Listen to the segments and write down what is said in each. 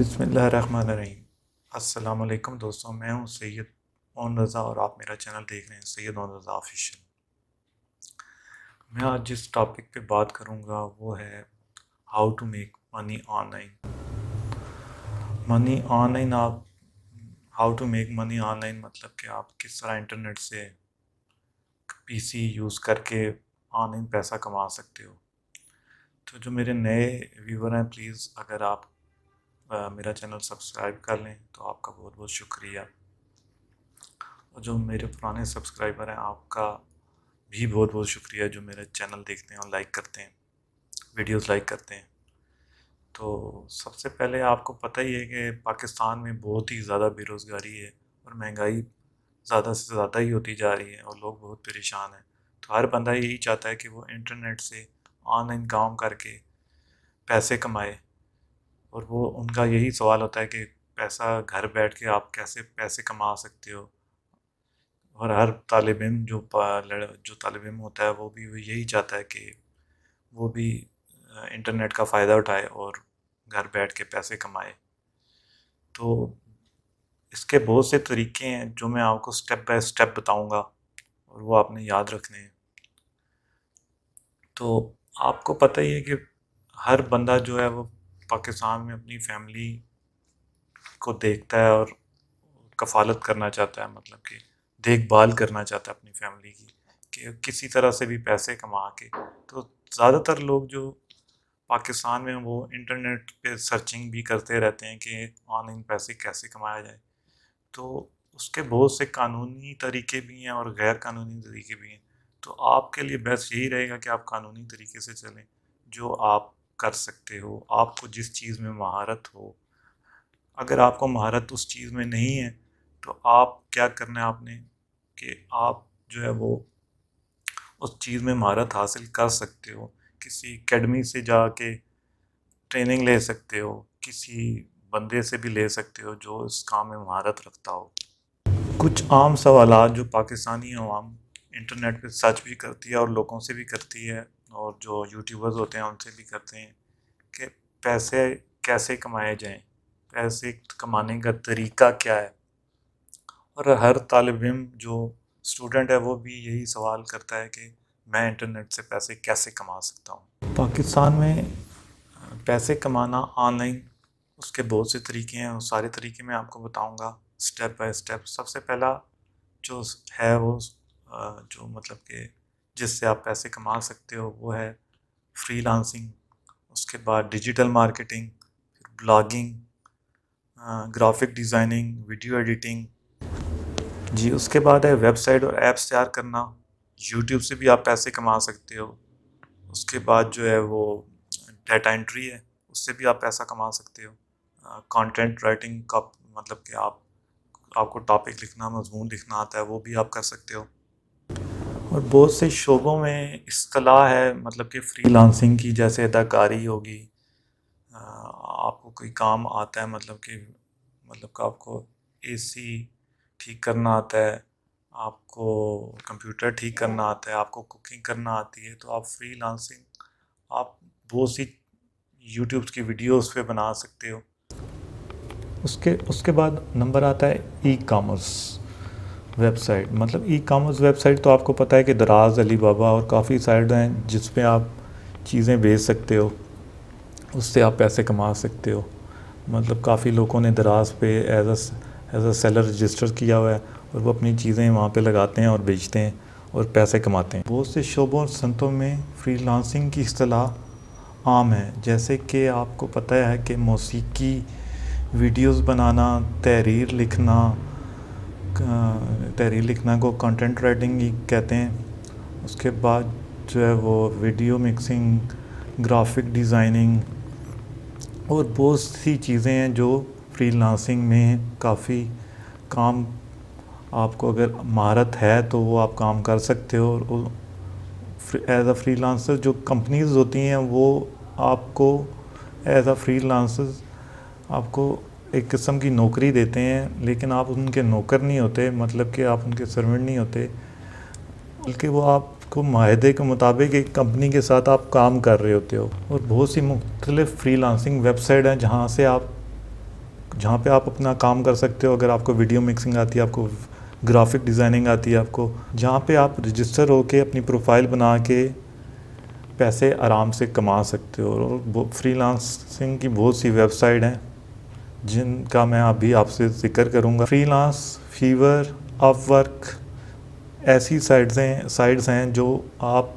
बिस्मिल्लाहिर्रहमानिर्रहीम। अस्सलाम वालेकुम दोस्तों, मैं हूं सैयद ओन रज़ा और आप मेरा चैनल देख रहे हैं सैयद ओन रज़ा ऑफिशियल। मैं आज जिस टॉपिक पे बात करूंगा वो है how to make money online. Money online आप how to make money online मतलब कि आप किस तरह इंटरनेट से पीसी यूज़ करके ऑनलाइन पैसा कमा सकते हो। तो जो मेरे नए व्यूवर हैं, प्लीज़ अगर आप मेरा चैनल सब्सक्राइब कर लें तो आपका बहुत बहुत शुक्रिया। और जो मेरे पुराने सब्सक्राइबर हैं, आपका भी बहुत बहुत शुक्रिया जो मेरा चैनल देखते हैं और लाइक करते हैं, वीडियोस लाइक करते हैं। तो सबसे पहले आपको पता ही है कि पाकिस्तान में बहुत ही ज़्यादा बेरोज़गारी है और महंगाई ज़्यादा से ज़्यादा ही होती जा रही है और लोग बहुत परेशान हैं। तो हर बंदा यही चाहता है कि वो इंटरनेट से ऑनलाइन काम करके पैसे कमाए। और वो उनका यही सवाल होता है कि पैसा घर बैठ के आप कैसे पैसे कमा सकते हो। और हर तालिब इल्म जो तालिब इल्म होता है वो यही चाहता है कि वो भी इंटरनेट का फ़ायदा उठाए और घर बैठ के पैसे कमाए। तो इसके बहुत से तरीके हैं जो मैं आपको स्टेप बाय स्टेप बताऊंगा और वो आपने याद रखने हैं। तो आपको पता ही है कि हर बंदा जो है वो पाकिस्तान में अपनी फैमिली को देखता है और कफ़ालत करना चाहता है, मतलब कि देखभाल करना चाहता है अपनी फैमिली की, कि किसी तरह से भी पैसे कमा के। तो ज़्यादातर लोग जो पाकिस्तान में वो इंटरनेट पे सर्चिंग भी करते रहते हैं कि ऑनलाइन पैसे कैसे कमाया जाए। तो उसके बहुत से कानूनी तरीके भी हैं और गैर कानूनी तरीके भी हैं। तो आपके लिए बेस्ट यही रहेगा कि आप कानूनी तरीके से चलें, जो आप कर सकते हो, आपको जिस चीज़ में महारत हो। अगर आपको महारत उस चीज़ में नहीं है तो आप क्या करना है आपने, कि आप जो है वो उस चीज़ में महारत हासिल कर सकते हो। किसी एकेडमी से जाके ट्रेनिंग ले सकते हो, किसी बंदे से भी ले सकते हो जो इस काम में महारत रखता हो। कुछ आम सवालात जो पाकिस्तानी अवाम इंटरनेट पे सर्च भी करती है और लोगों से भी करती है और जो यूट्यूबर्स होते हैं उनसे भी करते हैं, कि पैसे कैसे कमाए जाएं, पैसे कमाने का तरीका क्या है। और हर तालिब इल्म जो स्टूडेंट है वो भी यही सवाल करता है कि मैं इंटरनेट से पैसे कैसे कमा सकता हूँ। पाकिस्तान में पैसे कमाना ऑनलाइन, उसके बहुत से तरीके हैं और सारे तरीके मैं आपको बताऊंगा स्टेप बाय स्टेप। सबसे पहला जो है वो जो मतलब कि जिससे आप पैसे कमा सकते हो वो है फ्रीलांसिंग। उसके बाद डिजिटल मार्केटिंग, फिर blogging, graphic designing, video editing. जी, उसके बाद है वेबसाइट और ऐप्स तैयार करना। यूट्यूब से भी आप पैसे कमा सकते हो। उसके बाद जो है वो डाटा एंट्री है, उससे भी आप पैसा कमा सकते हो। कंटेंट राइटिंग का मतलब कि आपको टॉपिक लिखना, मजमून लिखना आता है, वो भी आप कर सकते हो। और बहुत से शोबों में इस्तिलाह है, मतलब कि फ्रीलांसिंग की, जैसे अदाकारी होगी। आपको कोई काम आता है, मतलब कि आपको एसी ठीक करना आता है, आपको कंप्यूटर ठीक करना आता है, आपको कुकिंग करना आती है, तो आप फ्रीलांसिंग आप बहुत सी यूट्यूब की वीडियोस पे बना सकते हो। उसके उसके बाद नंबर आता है ई कामर्स वेबसाइट। मतलब ई कामर्स वेबसाइट तो आपको पता है कि दराज, अली बाबा और काफ़ी साइट हैं जिस पे आप चीज़ें बेच सकते हो, उससे आप पैसे कमा सकते हो। मतलब काफ़ी लोगों ने दराज पे एज अ सेलर रजिस्टर किया हुआ है और वो अपनी चीज़ें वहाँ पे लगाते हैं और बेचते हैं और पैसे कमाते हैं। बहुत से शोबों और संतों में फ्रीलांसिंग की इस्तिलाह आम है, जैसे कि आपको पता है कि मौसीकी वीडियोस बनाना, तहरीर लिखना को कंटेंट राइटिंग ही कहते हैं। उसके बाद जो है वो वीडियो मिक्सिंग, ग्राफिक डिज़ाइनिंग और बहुत सी चीज़ें हैं जो फ्रीलांसिंग में काफ़ी काम, आपको अगर महारत है तो वो आप काम कर सकते हो। और एज अ फ्रीलांसर जो कंपनीज होती हैं वो आपको एज अ फ्रीलांसर आपको एक किस्म की नौकरी देते हैं, लेकिन आप उनके नौकर नहीं होते, मतलब कि आप उनके सर्वेंट नहीं होते, बल्कि वो आपको माहदे के मुताबिक एक कंपनी के साथ आप काम कर रहे होते हो। और बहुत सी मुख्तलिफ़ फ्रीलांसिंग वेबसाइट हैं जहाँ से आप जहाँ पे आप अपना काम कर सकते हो। अगर आपको वीडियो मिक्सिंग आती है, आपको ग्राफिक डिज़ाइनिंग आती है, आपको जहाँ पे आप रजिस्टर होके अपनी प्रोफाइल बना के पैसे आराम से कमा सकते हो। और फ्रीलांसिंग की बहुत सी वेबसाइट हैं जिनका मैं अभी आपसे ज़िक्र करूँगा। फ्रीलांस, फीवर, अपवर्क, ऐसी साइट्स हैं जो आप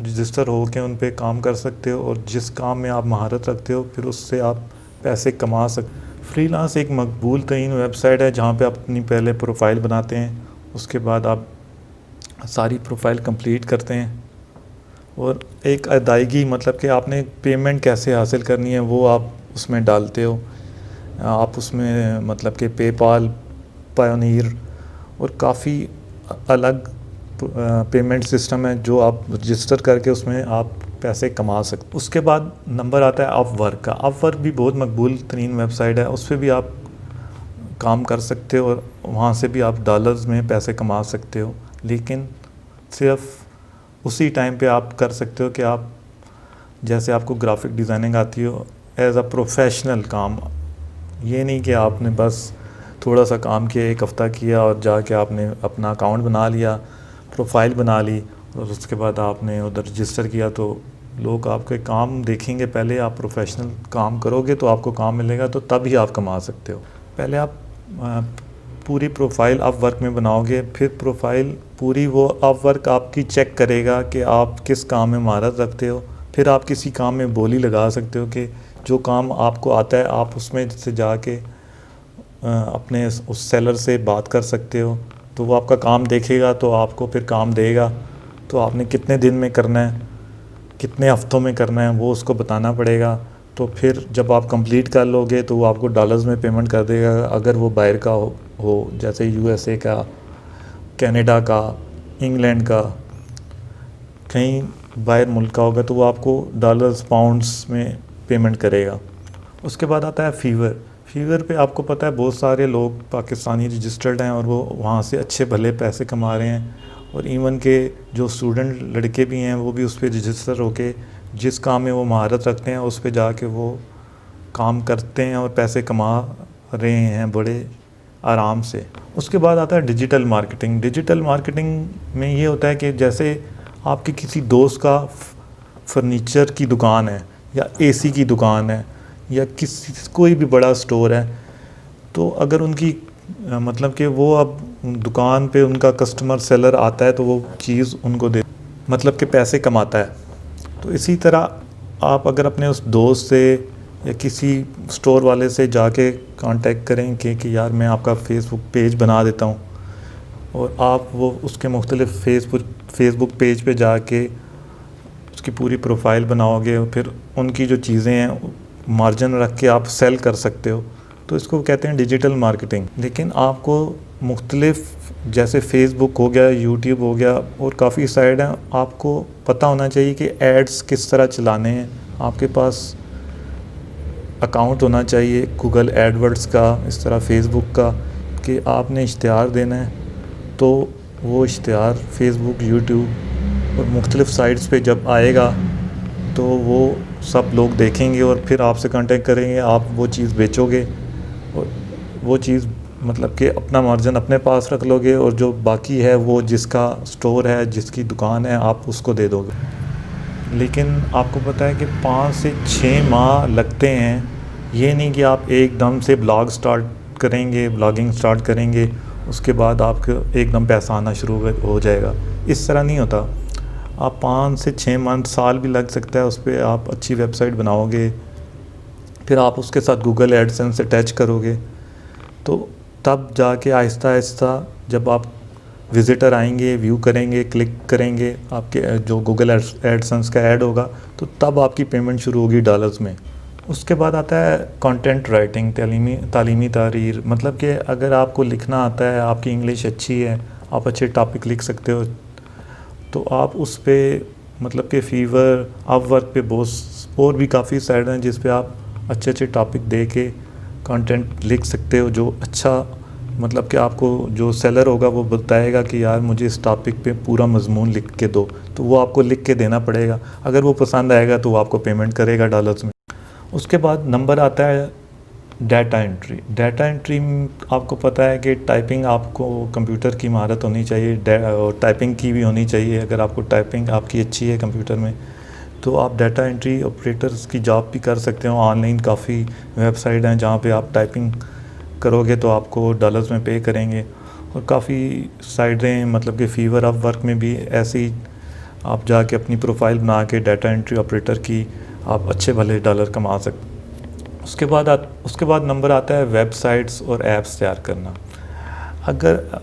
रजिस्टर हो के उन पे काम कर सकते हो और जिस काम में आप महारत रखते हो फिर उससे आप पैसे कमा सकते। फ्रीलांस एक मकबूल तरीन वेबसाइट है जहाँ पे आप अपनी पहले प्रोफाइल बनाते हैं, उसके बाद आप सारी प्रोफाइल कंप्लीट करते हैं और एक अदायगी मतलब कि आपने पेमेंट कैसे हासिल करनी है वो आप उसमें डालते हो। आप उसमें मतलब कि पेपाल, पायोनियर और काफ़ी अलग पेमेंट सिस्टम है जो आप रजिस्टर करके उसमें आप पैसे कमा सकते। उसके बाद नंबर आता है अपवर्क का। अपवर्क भी बहुत मकबूल तरीन वेबसाइट है, उस पर भी आप काम कर सकते हो और वहाँ से भी आप डॉलर्स में पैसे कमा सकते हो, लेकिन सिर्फ उसी टाइम पे आप कर सकते हो कि आप जैसे आपको ग्राफिक डिज़ाइनिंग आती हो एज अ प्रोफेशनल काम। ये नहीं कि आपने बस थोड़ा सा काम किया, एक हफ़्ता किया और जाके आपने अपना अकाउंट बना लिया, प्रोफाइल बना ली और उसके बाद आपने उधर रजिस्टर किया तो लोग आपके काम देखेंगे। पहले आप प्रोफेशनल काम करोगे तो आपको काम मिलेगा, तो तभी आप कमा सकते हो। पहले आप पूरी प्रोफाइल अपवर्क में बनाओगे, फिर प्रोफाइल पूरी वो अपवर्क आपकी चेक करेगा कि आप किस काम में महारत रखते हो। फिर आप किसी काम में बोली लगा सकते हो कि जो काम आपको आता है आप उसमें से जाके अपने उस सेलर से बात कर सकते हो, तो वो आपका काम देखेगा तो आपको फिर काम देगा। तो आपने कितने दिन में करना है, कितने हफ्तों में करना है वो उसको बताना पड़ेगा। तो फिर जब आप कंप्लीट कर लोगे तो वो आपको डॉलर्स में पेमेंट कर देगा। अगर वो बाहर का हो जैसे यूएसए का, कनाडा का, इंग्लैंड का, कहीं बाहर मुल्क का होगा तो वो आपको डॉलर्स, पाउंड्स में पेमेंट करेगा। उसके बाद आता है फीवर। फीवर पे आपको पता है बहुत सारे लोग पाकिस्तानी रजिस्टर्ड हैं और वो वहाँ से अच्छे भले पैसे कमा रहे हैं। और इवन के जो स्टूडेंट लड़के भी हैं वो भी उस पर रजिस्टर होके जिस काम में वो महारत रखते हैं उस पर जाके वो काम करते हैं और पैसे कमा रहे हैं बड़े आराम से। उसके बाद आता है डिजिटल मार्केटिंग। डिजिटल मार्केटिंग में ये होता है कि जैसे आपके किसी दोस्त का फर्नीचर की दुकान है या एसी की दुकान है या किसी कोई भी बड़ा स्टोर है, तो अगर उनकी मतलब कि वो अब दुकान पे उनका कस्टमर सेलर आता है तो वो चीज़ उनको दे मतलब कि पैसे कमाता है। तो इसी तरह आप अगर अपने उस दोस्त से या किसी स्टोर वाले से जाके कांटेक्ट करें कि यार मैं आपका फेसबुक पेज बना देता हूँ, और आप वो उसके मुख्तलिफ फेसबुक पेज पे जाके उसकी पूरी प्रोफाइल बनाओगे और फिर उनकी जो चीज़ें हैं मार्जिन रख के आप सेल कर सकते हो, तो इसको कहते हैं डिजिटल मार्केटिंग। लेकिन आपको मुख्तलिफ जैसे फेसबुक हो गया, यूट्यूब हो गया और काफ़ी साइट हैं, आपको पता होना चाहिए कि एड्स किस तरह चलाने हैं। आपके पास अकाउंट होना चाहिए गूगल एडवर्ड्स का, इस तरह फेसबुक का, कि आपने इश्तिहार देना है तो वो इश्तिहार फेसबुक, यूट्यूब और मुख्तलिफ साइट्स पे जब आएगा तो वो सब लोग देखेंगे और फिर आपसे कांटेक्ट करेंगे, आप वो चीज़ बेचोगे और वो चीज़ मतलब कि अपना मार्जिन अपने पास रख लोगे और जो बाकी है वो जिसका स्टोर है, जिसकी दुकान है, आप उसको दे दोगे। लेकिन आपको पता है कि 5 से 6 माह लगते हैं। ये नहीं कि आप एकदम से ब्लॉगिंग स्टार्ट करेंगे उसके बाद आपको एकदम पैसा आना शुरू हो जाएगा। इस तरह नहीं होता। आप 5 से 6 मंथ, साल भी लग सकता है उस पर आप अच्छी वेबसाइट बनाओगे, फिर आप उसके साथ गूगल एडसेंस अटैच करोगे, तो तब जाके आहिस्ता आहिस्ता जब आप विज़िटर आएंगे, व्यू करेंगे, क्लिक करेंगे, आपके जो गूगल एडसेंस का ऐड होगा तो तब आपकी पेमेंट शुरू होगी डॉलर्स में। उसके बाद आता है कंटेंट राइटिंग, तालीमी तहरीर। मतलब कि अगर आपको लिखना आता है, आपकी इंग्लिश अच्छी है, आप अच्छे टॉपिक लिख सकते हो, तो आप उस पर मतलब कि फीवर, अपवर्क पे बहुत और भी काफ़ी साइट हैं जिस पे आप अच्छे अच्छे टॉपिक दे के कंटेंट लिख सकते हो जो अच्छा मतलब कि आपको जो सेलर होगा वो बताएगा कि यार मुझे इस टॉपिक पे पूरा मजमून लिख के दो, तो वो आपको लिख के देना पड़ेगा। अगर वो पसंद आएगा तो वो आपको पेमेंट करेगा डॉलर्स में। उसके बाद नंबर आता है डाटा एंट्री आपको पता है कि टाइपिंग आपको कंप्यूटर की महारत होनी चाहिए और टाइपिंग की भी होनी चाहिए। अगर आपको टाइपिंग आपकी अच्छी है कंप्यूटर में तो आप डाटा एंट्री ऑपरेटर्स की जॉब भी कर सकते हो। ऑनलाइन काफ़ी वेबसाइट हैं जहाँ पे आप टाइपिंग करोगे तो आपको डॉलर्स में पे करेंगे, और काफ़ी साइटें मतलब कि फीवर ऑफ वर्क में भी ऐसी आप जाके अपनी प्रोफाइल बना के डाटा एंट्री ऑपरेटर की आप अच्छे भले डॉलर कमा सकते। उसके बाद नंबर आता है वेबसाइट्स और ऐप्स तैयार करना। अगर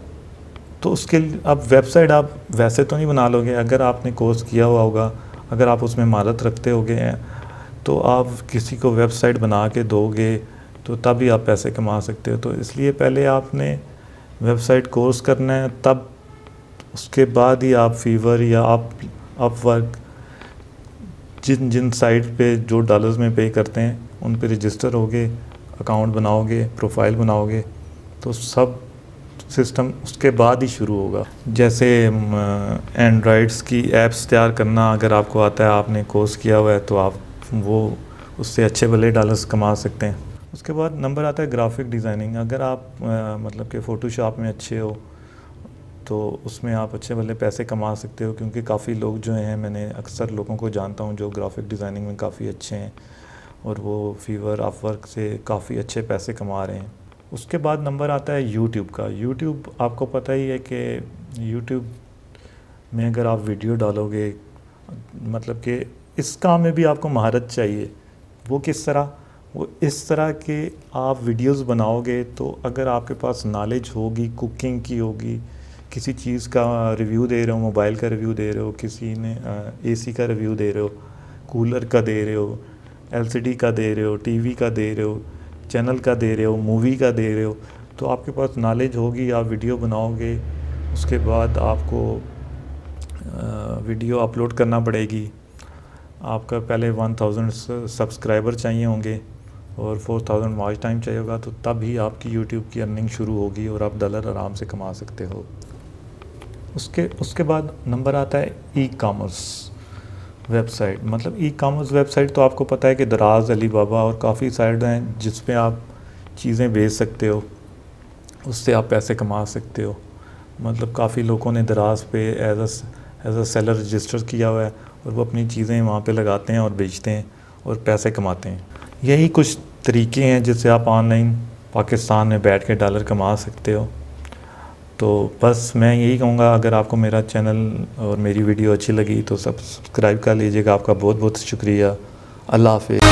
तो उसके अब वेबसाइट आप वैसे तो नहीं बना लोगे, अगर आपने कोर्स किया हुआ होगा, अगर आप उसमें महारत रखते होगे हैं तो आप किसी को वेबसाइट बना के दोगे तो तभी आप पैसे कमा सकते हो। तो इसलिए पहले आपने वेबसाइट कोर्स करना है, तब उसके बाद ही आप फीवर या आप अपवर्क जिन जिन साइट पे जो डॉलर्स में पे करते हैं उन पे रजिस्टर होगे, अकाउंट बनाओगे, प्रोफाइल बनाओगे, तो सब सिस्टम उसके बाद ही शुरू होगा। जैसे एंड्रॉइड्स की ऐप्स तैयार करना अगर आपको आता है, आपने कोर्स किया हुआ है, तो आप वो उससे अच्छे भले डॉलर्स कमा सकते हैं। उसके बाद नंबर आता है ग्राफिक डिज़ाइनिंग। अगर आप मतलब कि फ़ोटोशॉप में अच्छे हो तो उसमें आप अच्छे भले पैसे कमा सकते हो, क्योंकि काफ़ी लोग जो हैं, मैंने अक्सर लोगों को जानता हूँ जो ग्राफिक डिज़ाइनिंग में काफ़ी अच्छे हैं और वो फीवर अपवर्क से काफ़ी अच्छे पैसे कमा रहे हैं। उसके बाद नंबर आता है यूट्यूब का। यूट्यूब आपको पता ही है कि यूट्यूब में अगर आप वीडियो डालोगे, मतलब कि इस काम में भी आपको महारत चाहिए। वो किस तरह? वो इस तरह के आप वीडियोस बनाओगे तो अगर आपके पास नॉलेज होगी, कुकिंग की होगी, किसी चीज़ का रिव्यू दे रहे हो, मोबाइल का रिव्यू दे रहे हो, किसी ने एसी का रिव्यू दे रहे हो, कूलर का दे रहे हो, एलसीडी का दे रहे हो, टीवी का दे रहे हो, चैनल का दे रहे हो, मूवी का दे रहे हो, तो आपके पास नॉलेज होगी, आप वीडियो बनाओगे। उसके बाद आपको वीडियो अपलोड करना पड़ेगी। आपका पहले 1000 सब्सक्राइबर चाहिए होंगे और 4000 वॉच टाइम चाहिए होगा, तो तब ही आपकी यूट्यूब की अर्निंग शुरू होगी और आप डॉलर आराम से कमा सकते हो। उसके बाद नंबर आता है ई कॉमर्स वेबसाइट। मतलब ई कॉमर्स वेबसाइट तो आपको पता है कि दराज, अलीबाबा और काफ़ी साइट हैं जिस पे आप चीज़ें बेच सकते हो, उससे आप पैसे कमा सकते हो। मतलब काफ़ी लोगों ने दराज पे एज अ सेलर रजिस्टर किया हुआ है और वो अपनी चीज़ें वहाँ पे लगाते हैं और बेचते हैं और पैसे कमाते हैं। यही कुछ तरीके हैं जिससे आप ऑनलाइन पाकिस्तान में बैठ के डॉलर कमा सकते हो। तो बस मैं यही कहूँगा, अगर आपको मेरा चैनल और मेरी वीडियो अच्छी लगी तो सब्सक्राइब कर लीजिएगा। आपका बहुत बहुत शुक्रिया। अल्लाह हाफ़िज़।